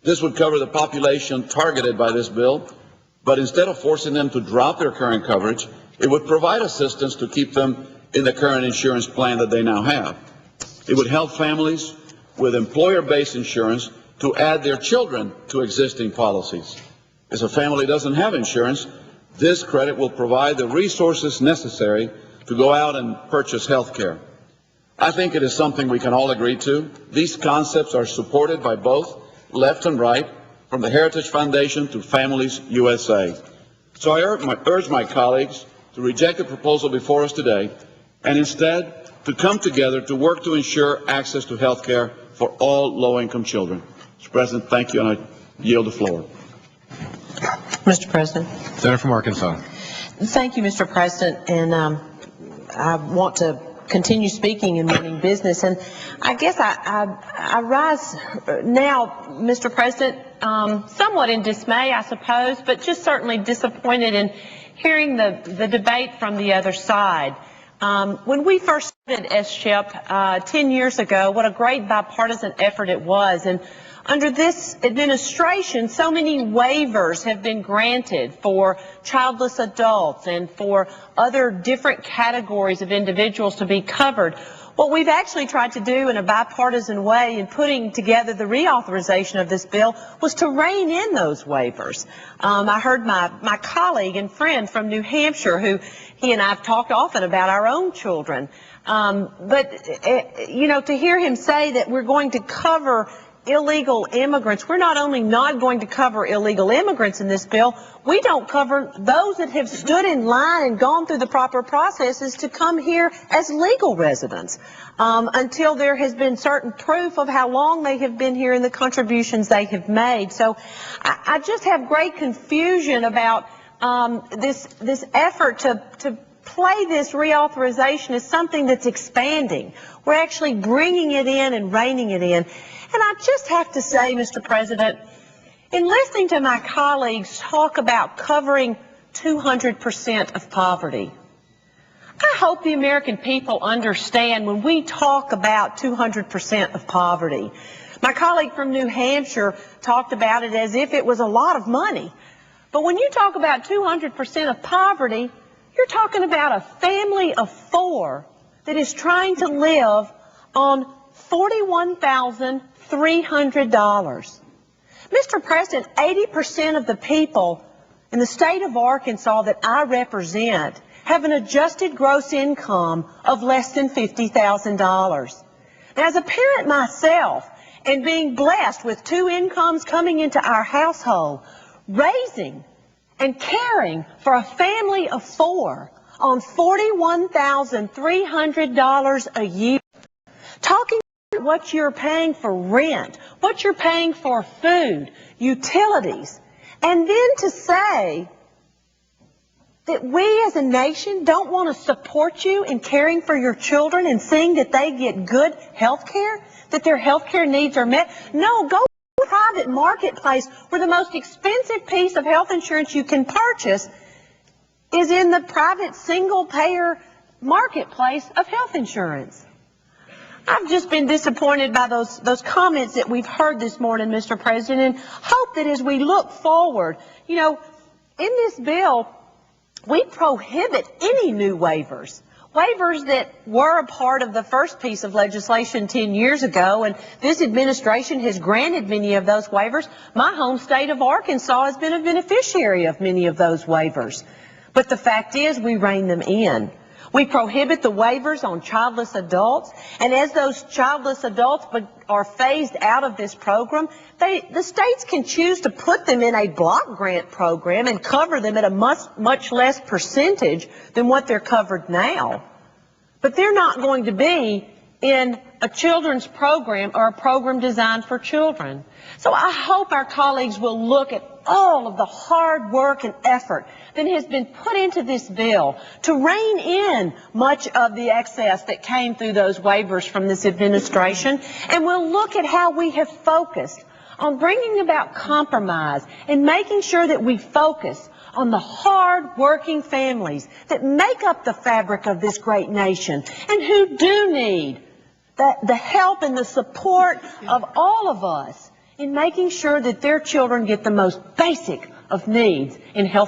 This would cover the population targeted by this bill, but instead of forcing them to drop their current coverage, it would provide assistance to keep them in the current insurance plan that they now have. It would help families with employer-based insurance to add their children to existing policies. If a family doesn't have insurance, this credit will provide the resources necessary to go out and purchase health care. I think it is something we can all agree to. These concepts are supported by both left and right, from the Heritage Foundation to Families USA. So I urge my colleagues to reject the proposal before us today and instead to come together to work to ensure access to health care for all low-income children. Mr. President, thank you, and I yield the floor. Mr. President. Senator from Arkansas. Thank you, Mr. President, and I want to continue speaking and running business, and I guess I rise now, Mr. President, somewhat in dismay, I suppose, but just certainly disappointed in hearing the debate from the other side. When we first started SCHIP 10 years ago, what a great bipartisan effort it was, and under this administration, so many waivers have been granted for childless adults and for other different categories of individuals to be covered. What we've actually tried to do in a bipartisan way in putting together the reauthorization of this bill was to rein in those waivers. I heard my colleague and friend from New Hampshire, who he and I have talked often about our own children, you know, to hear him say that we're going to cover illegal immigrants. We're not only not going to cover illegal immigrants in this bill, we don't cover those that have stood in line and gone through the proper processes to come here as legal residents until there has been certain proof of how long they have been here and the contributions they have made. So I just have great confusion about this effort to play this reauthorization as something that's expanding. We're actually bringing it in and reining it in. And I just have to say, Mr. President, in listening to my colleagues talk about covering 200% of poverty, I hope the American people understand when we talk about 200% of poverty. My colleague from New Hampshire talked about it as if it was a lot of money. But when you talk about 200% of poverty, you're talking about a family of four that is trying to live on $41,300. Mr. President, 80% of the people in the state of Arkansas that I represent have an adjusted gross income of less than $50,000. Now, as a parent myself, and being blessed with two incomes coming into our household, raising and caring for a family of four on $41,300 a year, talking about what you're paying for rent, what you're paying for food, utilities, and then to say that we as a nation don't want to support you in caring for your children and seeing that they get good health care, that their health care needs are met. No, go to the private marketplace where the most expensive piece of health insurance you can purchase is in the private single-payer marketplace of health insurance. I've just been disappointed by those comments that we've heard this morning, Mr. President, and hope that as we look forward, you know, in this bill, we prohibit any new waivers. Waivers that were a part of the first piece of legislation 10 years ago, and this administration has granted many of those waivers. My home state of Arkansas has been a beneficiary of many of those waivers. But the fact is, we rein them in. We prohibit the waivers on childless adults, and as those childless adults are phased out of this program, the states can choose to put them in a block grant program and cover them at a much less percentage than what they're covered now. But they're not going to be in a children's program or a program designed for children. So I hope our colleagues will look at all of the hard work and effort that has been put into this bill to rein in much of the excess that came through those waivers from this administration, and we'll look at how we have focused on bringing about compromise and making sure that we focus on the hard-working families that make up the fabric of this great nation and who do need the help and the support of all of us in making sure that their children get the most basic of needs in health